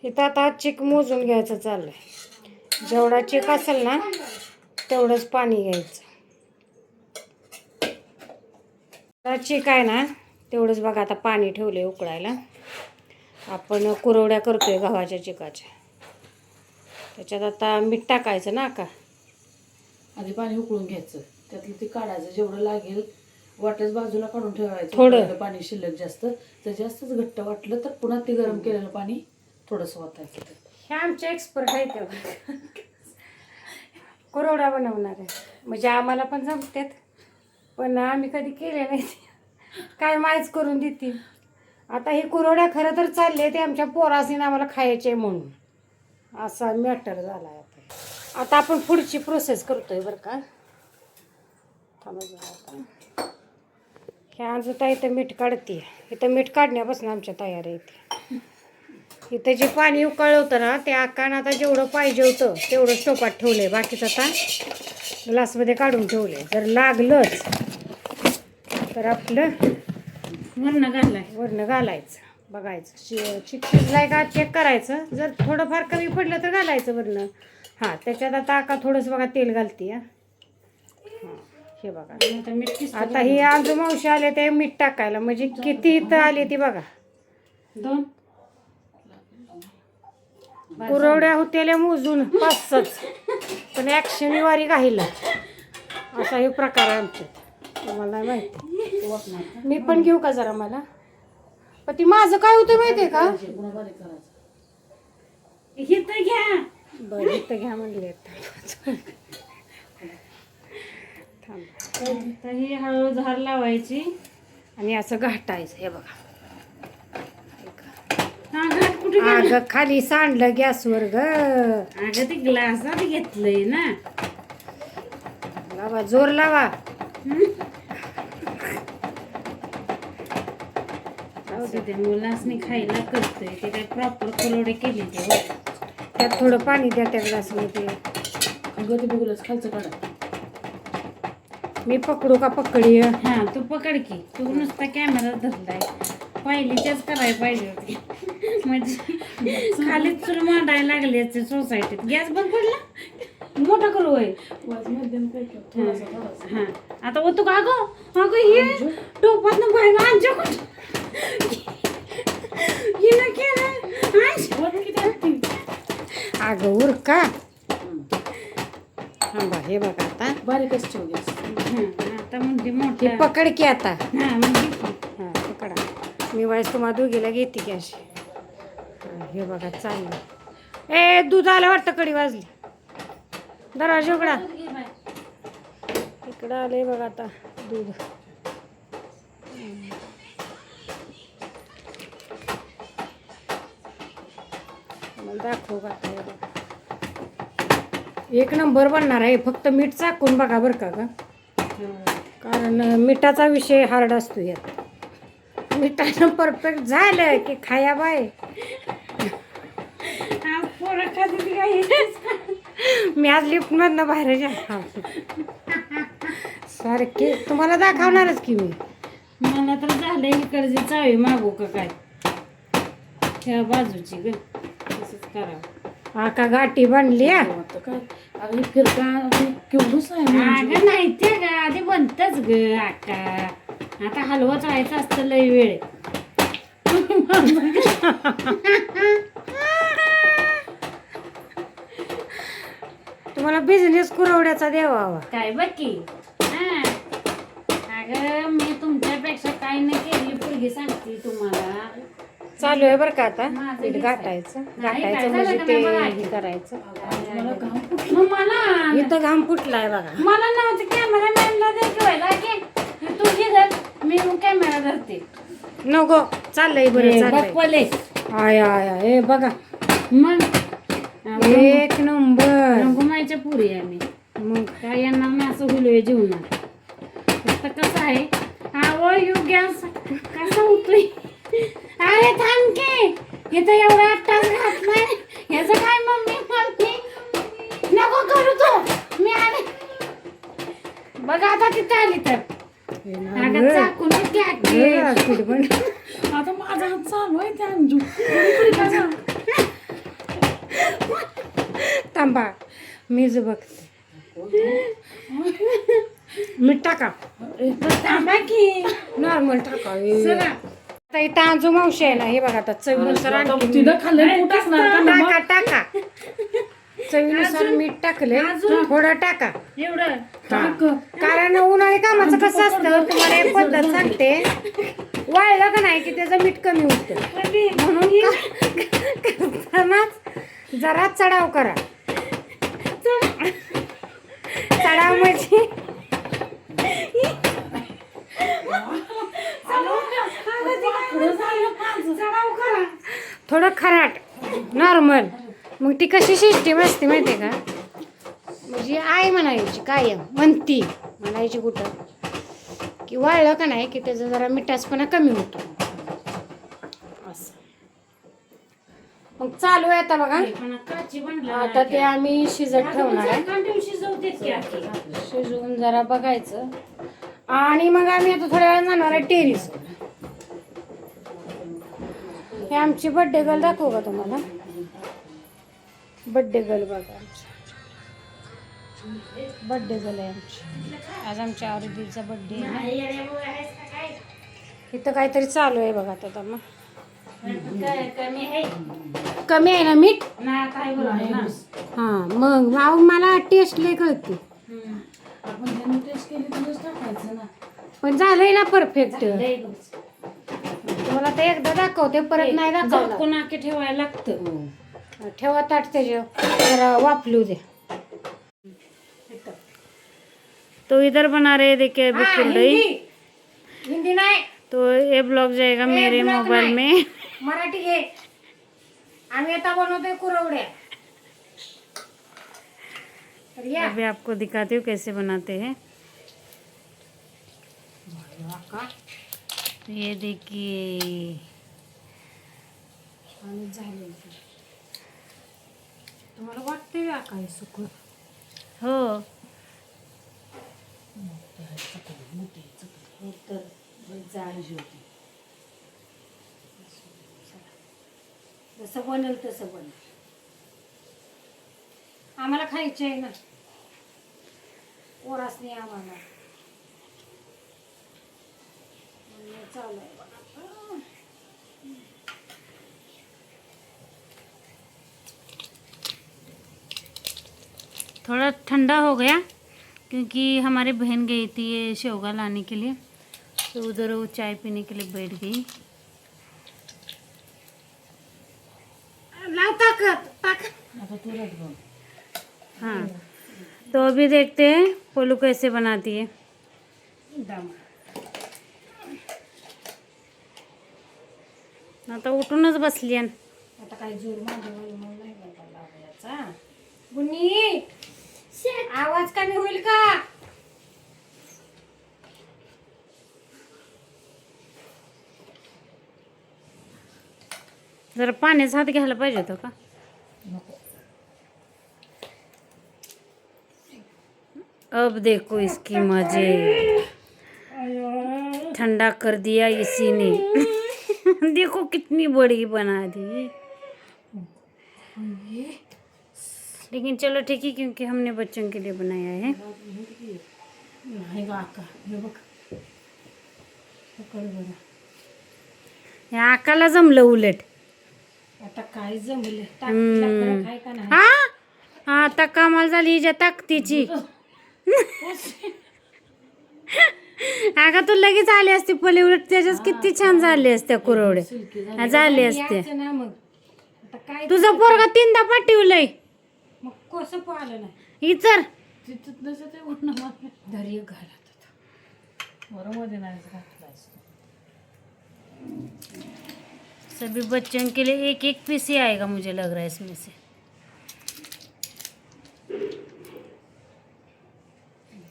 इथं आता चिक मोजून घ्यायचं चाललंय. जेवढा चिक असेल ना तेवढंच पाणी घ्यायचं. चिक आहे ना तेवढंच बघा. आता पाणी ठेवले उकळायला. आपण कुरवड्या करतोय गव्हाच्या चिकाच्या. त्याच्यात आता मीठ टाकायचं ना का आधी पाणी उकळून घ्यायचं, त्यातलं ते काढायचं जेवढं लागेल. वाटच बाजूला काढून ठेवायचं. थोडं पाणी शिल्लक जास्त तर जास्तच घट्ट वाटलं तर पुन्हा ते गरम केलेलं पाणी थोडंसं वाटायचं. हे आमचे एक्सपर्ट आहेत कुरवड्या बनवणार आहे. म्हणजे आम्हाला पण जमतात पण आम्ही कधी केले नाही. काय माहीत करून देतील. आता हे कुरवड्या खरं तर चालले ते आमच्या पोरासीने आम्हाला खायचे म्हणून. असा मॅटर झाला आहे आता आपण पुढची प्रोसेस करतोय बरं का. ह्या आज आता इथं मीठ काढते. इथं मीठ काढण्यापासून आमच्या तयारी येते. इथं जे पाणी उकळलं होतं ना ते आकान आता जेवढं पाहिजे होतं तेवढं टोपात ठेवलं. बाकीचं आता ग्लासमध्ये काढून ठेवले. जर लागलंच तर आपलं वरनं घालायचं. बघायचं चिक शिजलाय का चेक करायचं. जर थोडंफार कमी पडलं तर घालायचं वरनं. हां त्याच्यात आता आका थोडंसं बघा तेल घालते. हां हे बघा. आता ही आजू मावशी आले ते मीठ टाकायला. म्हणजे किती इथं आली ती बघा. 2 कुरवड्या होत्याला मोजून 5-6 पण एक शनिवारी घाईला असा हे प्रकार आहे आमच्यात. तुम्हाला माहिती. मी पण घेऊ का जरा मला. पण ती माझं काय होतं माहिती आहे का. इथं घ्या बरं इथं घ्या म्हणले. ही हळू झार लावायची आणि असं घाटायचं. हे बघा. घाट कुठे अगं खाली सांडलं गॅसवर ग. अगं ते ग्लासात घेतलंय ना. लावा जोर लावा. ते मुलासनी खायला करतोय ते काय प्रॉपर कुरवडे केले ते. त्यात थोडं पाणी द्या त्या ग्लासमध्ये. अगं ते बघूलच खालचं काढा. मी पकडू का पकडी. हा तू पकड की. तू नुसता कॅमेरा धरलाय. पहिलीच्याच करायला पाहिजे होती. म्हणजे खालीच चूल मांडायला लागली सोसायटीत. गॅस बंद पडला मोठा करू होय. हा आता होतो का अगं. अगं हे टोपात ना बाहेर आमच्या अगं उर का. थांबा हे बघा आता बारीकच ठेव गॅस. आता म्हणजे मोठी पकड की आता. हा म्हणजे हां पकडा. मी वाईस तुम्हाला दोघीला घेते की अशी. हे बघा चाललं. ए दूध आलं वाटतं. कडी वाजली. दरवाजा उघडा. इकडं आलंय बघा आता दूध. मला दाखवू का. एक नंबर बनणार आहे. फक्त मीठ चाकून बघा बरं का. कारण मिठाचा विषय हार्ड असतो यात. मिठानं परफेक्ट झालं की खाया बाय. मी आज लिफ्टमधनं बाहेर जा सारखे तुम्हाला दाखवणारच की मी. मला तर झालं इकडची चावी मागू का काय. त्या बाजूची ग तसंच करावं. आका गाठी बांधली. काय अगदी फिरका केवढूच आहे. अगं नाही ते ग आधी बनतच ग आका. आता हलवा चाळायचा असतं लय वेळ. तुम्हाला बिझनेस कुरवड्याचा द्यावा हवा काय बघी. अगं मी तुमच्यापेक्षा काय नाही केली पोरगी सांगते तुम्हाला. चालू आहे बरं का आता. पीठ गाठायचं म्हणजे ते हे करायचं. मला इथं घाम फुटलाय बघा. मला नव्हतं कॅमेरा मॅनला दाखवायला की तू घे मी कॅमेरा धरते. नको चाललंय बरं बघले. आय आय हे बघा मग एक नंबर. रंगुमाईच्या पुरी आम्ही. मग काय यांना मी असं हुलवे जीवनात. फक्त कसं आहे हा यू गॅस कसा होतोय. अरे थांब की इथं एवढा तास घातलाय. ह्याचं काय मम्मी नको करू तू. मी आले बघा आता तिथं आली तर. अगं चाकूनच घ्या की. पीठ पण आता माझा हात चालू आहे त्या अंजू. थांबा मीच बघते. मीठ टाका. थांबा की नॉर्मल टाका. चला. आता इथं आजू मावशी आहे ना, हे बघा आता चवीनुसार आणखी मीठ. तिनं खाल्लं कुठं असणार का मग? टाका टाका. चवीनुसार मीठ टाकले, थोडं टाका. एवढं हा. कारण उन्हाळी कामाचं कसं असतं तुम्हाला एक पद्धत सांगते, वाळलं का नाही की त्याचं मीठ कमी होतं. म्हणून करतानाच जरा चढाव करा. चढाव म्हणजे थोडं खराट नॉर्मल. मग ती कशी सिस्टीम असते माहिती आहे का, म्हणजे आई म्हणायची कायम म्हणती म्हणायची कुठं की वाळलं का नाही की त्याचा जरा मिठासपणा कमी होतो असं. मग चालू आहे आता बघा. काची बनलं आता ते आम्ही शिजत ठेवणार आहे. कंटिन्यू शिजवतेच की आखी. शिजवून जरा बघायचं आणि मग आम्ही आता थोड्या वेळ जाणार आहे टेरिस. हे आमची बड्डे गर्ल दाखवू का तुम्हाला. बड्डे गर्ल बघा आमची. बड्डे गर्ल आहे आमची. आज आमच्या आरुदीचा बड्डे आहे. इथं काहीतरी चालू आहे बघा आता मग. कमी आहे कमी आहे ना मीठ. ना काय बरोबर ना. हां मग मला टेस्ट लय कळते. आपण ज्यांनी टेस्ट केली तुझंच टाकायचं ना. पण झालंय ना परफेक्ट. लय बघ. तुम्हाला ते एकदा दाखवते परत नाही दाखवणार. झाकून आखी ठेवायला लागतं. ठेवा ताट त्याच्यावर जरा वाफलू दे. तो इधर बना रहे देखिए अभी कुरडई. हिंदी नाही, तो ये ब्लॉग जाएगा मेरे ब्लॉग मोबाइल नाही. में. मराठी घे. आम्ही आता बनवतोय कुरवड्या. तर या. अभी आपको दिखाती हूँ कैसे बनाते हैं. ये देखिए आणि झाले. तुम्हाला वाटते का काय सुकून. हो. जसं बनल तसं बनल. आम्हाला खायचे आहे ना पोरासनी आम्हाला. म्हणून चालू आहे बघा. थोड़ा ठंडा हो गया क्योंकि हमारी बहन गई थी ये शेवगा लाने के लिए, तो उधर वो चाय पीने के लिए बैठ गई. लाव ताकत आता तू रट बघ. हाँ, तो अभी देखते हैं पोलू कैसे बनाती है. दम. आता उठूनच बसली आहे. आता काय जोर माझ्या म्हणून नाही बाबा लावायचा. गुन्नी आवाज कमी होईल का. जरा पाण्याचा हात घ्यायला पाहिजे होतं का. अब देखो इसकी मजे, ठंडा कर दिया इसी ने. देखो कितनी बड़ी बना दी. लेकिन चलो ठीक है क्योंकि हमने बच्चों के लिए बनाया है. नाही गा का हे बघ. पकड बरं. या आकाला जमलं उलट. आता काय जमले टाकलं काय का नाही. हा आता कामाला झाली हिच्या ताकदीची. अगं तू लगेच आली असती पहिले, उलट त्याच्याच किती छान झाले असत्या कुरवड्या झाले असते. यायचं ना मग. आता काय तुझा पोरगा 3दा पाठवलंय. मग कसं पाहिलं नाही. इचर तिथं तसं ते उठणं मागे. धैर्य घालत बरोबर नाही घातलायस. सभी बच्चों के लिए एक एक पीस ही आएगा मुझे लग रहा है इसमें से.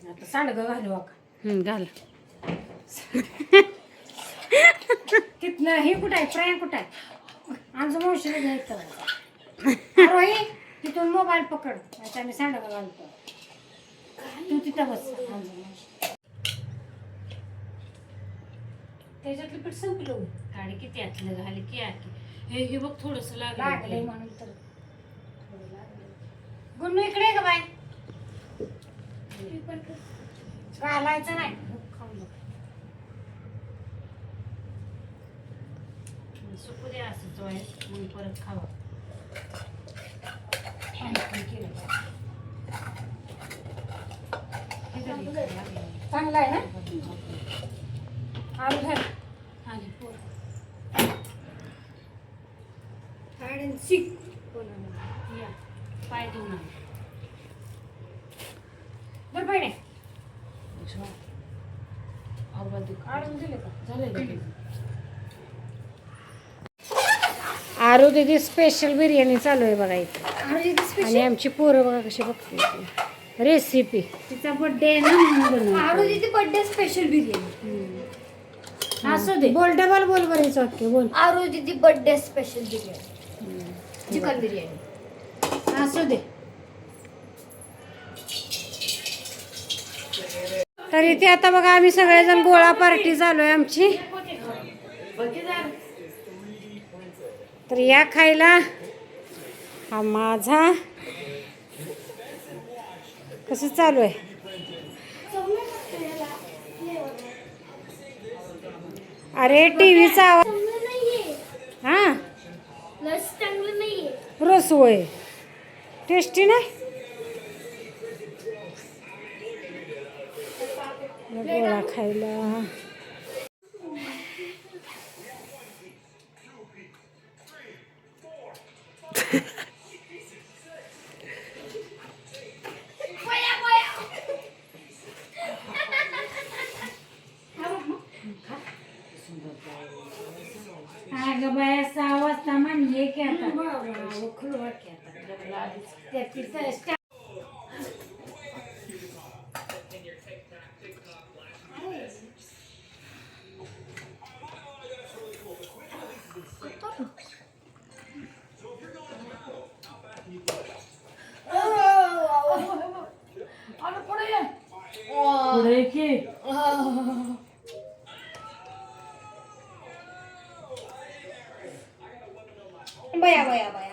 आता सांडगं घालू का. घाल. तिथनं हे कुठं आहे फ्राय कुठं आहे. आमचं मावशीला घ्यायचं. रोही तिथून मोबाईल पकड. आता आम्ही सांडगं घालतो. तू तिथं बस. त्याच्यातलं पीठ संपलं. गाडी किती आतलं घाल की आकी. हे बघ थोडंसं लागलंय लागलं. म्हणून तर थोडं लागलंय. गुन्नू इकडे आहे का बाय घालायचं नाही सुकू दे असंच आहे मग परत खावा. चांगला आहे ना आलू घाल आली पोर. या पाय देऊ ना. बरं पाहिजे काढून दिले का झाले आरू दीदी स्पेशल बिर्याणी चालू आहे बघा इथे आणि आमची पोरं बघा कशी बघते रेसिपी. तिचा बर्थडे आहे ना म्हणून बनवते. आरोजीची बर्थडे स्पेशल बिर्याणी. असू दे. बोल डबल बोल बरेच वाक्य बोल. आरोजीची birthday special biryani. Chicken biryani. असू दे. तर इथे आता बघा आम्ही सगळेजण गोळा पार्टी चालू आहे आमची. तर या खायला हा माझा कसं चालू आहे. अरे टीव्हीचा आवाज हा चांगलं नाहीये. रसोय टेस्टी नाही. गोळा खायला अगं बाया 6 वाजता म्हणले की आता पुढे की बया बया बया